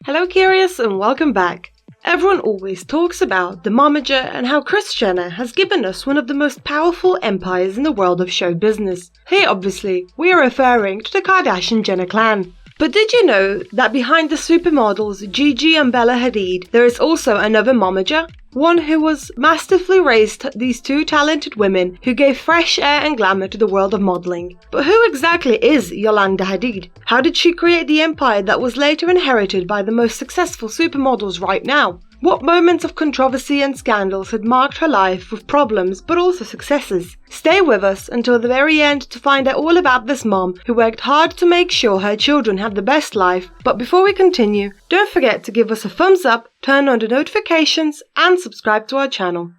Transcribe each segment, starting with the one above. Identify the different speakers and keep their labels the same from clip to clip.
Speaker 1: Hello Curious and welcome back. Everyone always talks about the momager and how Kris Jenner has given us one of the most powerful empires in the world of show business. Here obviously, we are referring to the Kardashian-Jenner clan. But did you know that behind the supermodels Gigi and Bella Hadid, there is also another momager? One who was masterfully raised these two talented women who gave fresh air and glamour to the world of modeling. But who exactly is Yolanda Hadid? How did she create the empire that was later inherited by the most successful supermodels right now? What moments of controversy and scandals had marked her life with problems but also successes? Stay with us until the very end to find out all about this mom who worked hard to make sure her children had the best life. But before we continue, don't forget to give us a thumbs up, turn on the notifications and subscribe to our channel.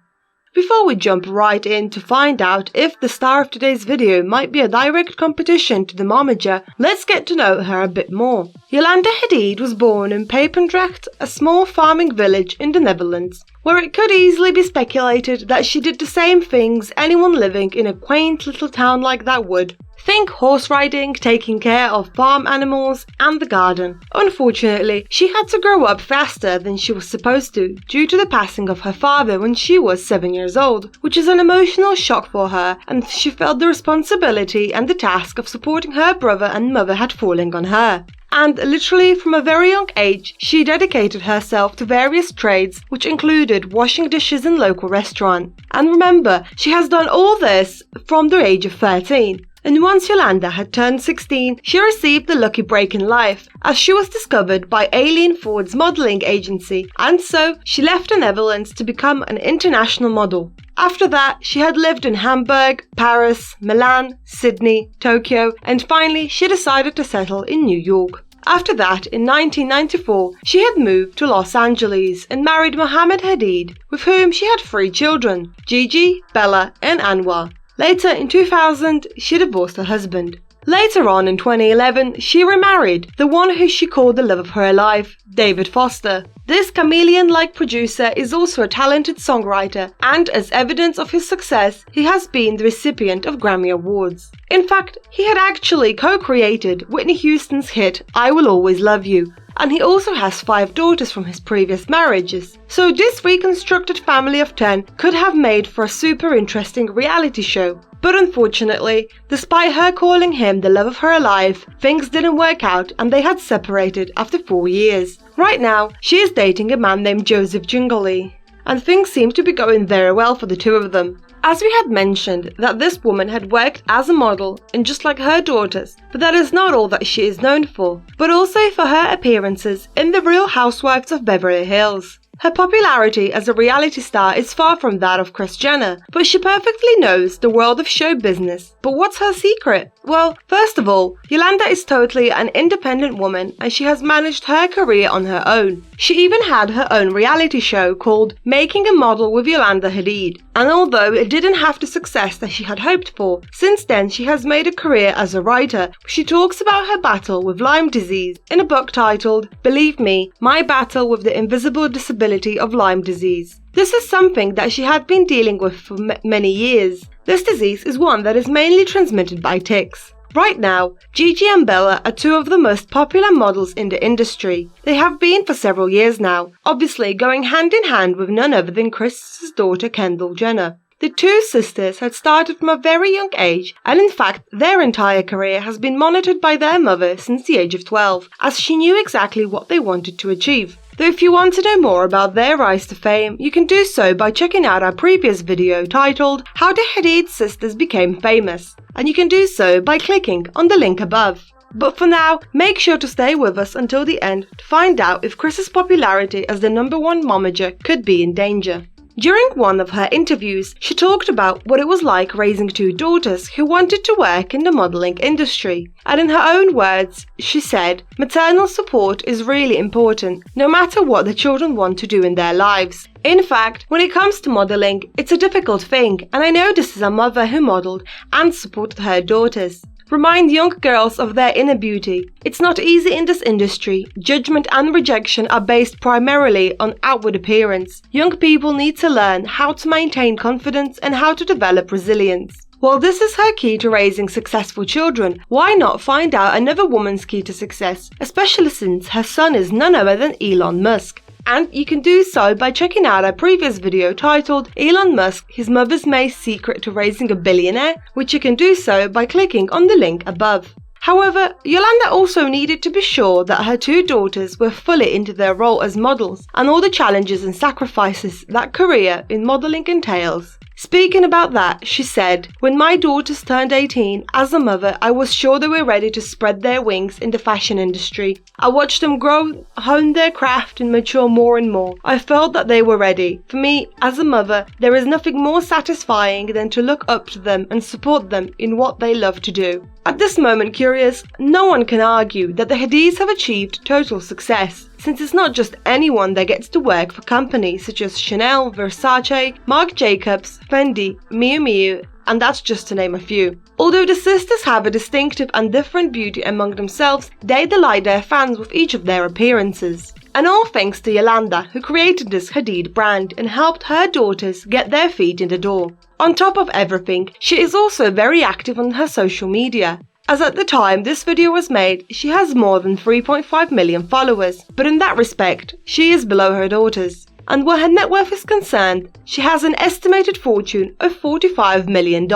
Speaker 1: Before we jump right in to find out if the star of today's video might be a direct competition to the momager, let's get to know her a bit more. Yolanda Hadid was born in Papendrecht, a small farming village in the Netherlands, where it could easily be speculated that she did the same things anyone living in a quaint little town like that would. Think horse riding, taking care of farm animals and the garden. Unfortunately, she had to grow up faster than she was supposed to due to the passing of her father when she was 7 years old, which is an emotional shock for her, and she felt the responsibility and the task of supporting her brother and mother had fallen on her. And literally from a very young age, she dedicated herself to various trades, which included washing dishes in local restaurants. And remember, she has done all this from the age of 13. And once Yolanda had turned 16, she received the lucky break in life, as she was discovered by Aileen Ford's modelling agency, and so she left the Netherlands to become an international model. After that, she had lived in Hamburg, Paris, Milan, Sydney, Tokyo, and finally she decided to settle in New York. After that, in 1994, she had moved to Los Angeles and married Mohammed Hadid, with whom she had 3 children, Gigi, Bella and Anwar. Later in 2000, she divorced her husband. Later on in 2011, she remarried the one who she called the love of her life, David Foster. This chameleon-like producer is also a talented songwriter, and as evidence of his success, he has been the recipient of Grammy Awards. In fact, he had actually co-created Whitney Houston's hit I Will Always Love You, and he also has 5 daughters from his previous marriages. So this reconstructed family of 10 could have made for a super interesting reality show. But unfortunately, despite her calling him the love of her life, things didn't work out and they had separated after 4 years. Right now, she is dating a man named Joseph Jingoli, and things seem to be going very well for the two of them. As we had mentioned that this woman had worked as a model and just like her daughters, but that is not all that she is known for, but also for her appearances in The Real Housewives of Beverly Hills. Her popularity as a reality star is far from that of Kris Jenner, but she perfectly knows the world of show business. But what's her secret? Well, first of all, Yolanda is totally an independent woman and she has managed her career on her own. She even had her own reality show called Making a Model with Yolanda Hadid. And although it didn't have the success that she had hoped for, since then she has made a career as a writer. She talks about her battle with Lyme disease in a book titled Believe Me, My Battle with the Invisible Disability of Lyme Disease. This is something that she had been dealing with for many years. This disease is one that is mainly transmitted by ticks. Right now, Gigi and Bella are 2 of the most popular models in the industry. They have been for several years now, obviously going hand in hand with none other than Kris' daughter Kendall Jenner. The 2 sisters had started from a very young age, and in fact their entire career has been monitored by their mother since the age of 12, as she knew exactly what they wanted to achieve. Though if you want to know more about their rise to fame, you can do so by checking out our previous video titled How the Hadid Sisters Became Famous, and you can do so by clicking on the link above. But for now, make sure to stay with us until the end to find out if Kris's popularity as the #1 momager could be in danger. During one of her interviews, she talked about what it was like raising 2 daughters who wanted to work in the modeling industry. And in her own words, she said, maternal support is really important, no matter what the children want to do in their lives. In fact, when it comes to modeling, it's a difficult thing, and I know this is a mother who modeled and supported her daughters. Remind young girls of their inner beauty. It's not easy in this industry. Judgment and rejection are based primarily on outward appearance. Young people need to learn how to maintain confidence and how to develop resilience. While this is her key to raising successful children, why not find out another woman's key to success, especially since her son is none other than Elon Musk. And you can do so by checking out our previous video titled Elon Musk, his mother's main secret to raising a billionaire, which you can do so by clicking on the link above. However, Yolanda also needed to be sure that her two daughters were fully into their role as models and all the challenges and sacrifices that career in modeling entails. Speaking about that, she said, "When my daughters turned 18, as a mother, I was sure they were ready to spread their wings in the fashion industry. I watched them grow, hone their craft and mature more and more. I felt that they were ready. For me, as a mother, there is nothing more satisfying than to look up to them and support them in what they love to do." At this moment, curious, no one can argue that the Hadids have achieved total success, since it's not just anyone that gets to work for companies such as Chanel, Versace, Marc Jacobs, Fendi, Miu Miu, and that's just to name a few. Although the sisters have a distinctive and different beauty among themselves, they delight their fans with each of their appearances. And all thanks to Yolanda, who created this Hadid brand and helped her daughters get their feet in the door. On top of everything, she is also very active on her social media. As at the time this video was made, she has more than 3.5 million followers, but in that respect, she is below her daughters. And where her net worth is concerned, she has an estimated fortune of $45 million.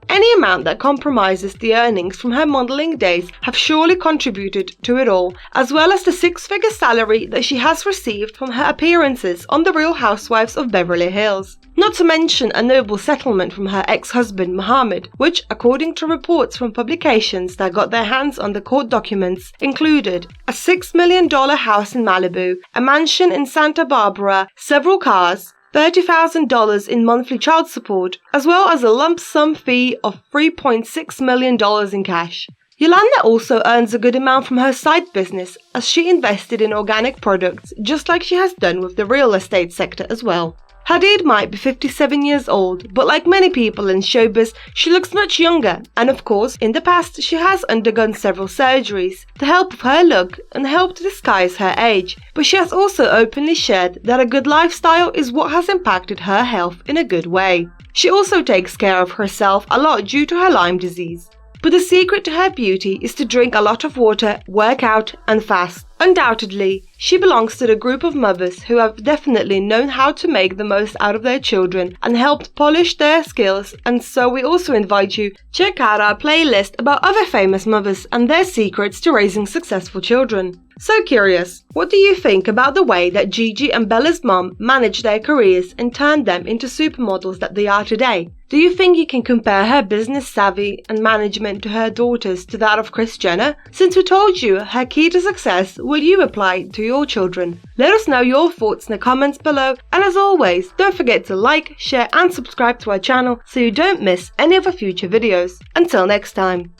Speaker 1: Any amount that compromises the earnings from her modeling days have surely contributed to it all, as well as the six-figure salary that she has received from her appearances on The Real Housewives of Beverly Hills. Not to mention a noble settlement from her ex-husband Mohammed, which, according to reports from publications that got their hands on the court documents, included a $6 million house in Malibu, a mansion in Santa Barbara, several cars, $30,000 in monthly child support, as well as a lump sum fee of $3.6 million in cash. Yolanda also earns a good amount from her side business, as she invested in organic products, just like she has done with the real estate sector as well. Hadid might be 57 years old, but like many people in showbiz, she looks much younger, and of course, in the past she has undergone several surgeries to help with her look and help to disguise her age, but she has also openly shared that a good lifestyle is what has impacted her health in a good way. She also takes care of herself a lot due to her Lyme disease. But the secret to her beauty is to drink a lot of water, work out, and fast. Undoubtedly, she belongs to the group of mothers who have definitely known how to make the most out of their children and helped polish their skills, and so we also invite you to check out our playlist about other famous mothers and their secrets to raising successful children. So curious, what do you think about the way that Gigi and Bella's mom managed their careers and turned them into supermodels that they are today? Do you think you can compare her business savvy and management to her daughters to that of Kris Jenner? Since we told you her key to success, will you apply it to your children? Let us know your thoughts in the comments below, and as always, don't forget to like, share and subscribe to our channel so you don't miss any of our future videos. Until next time.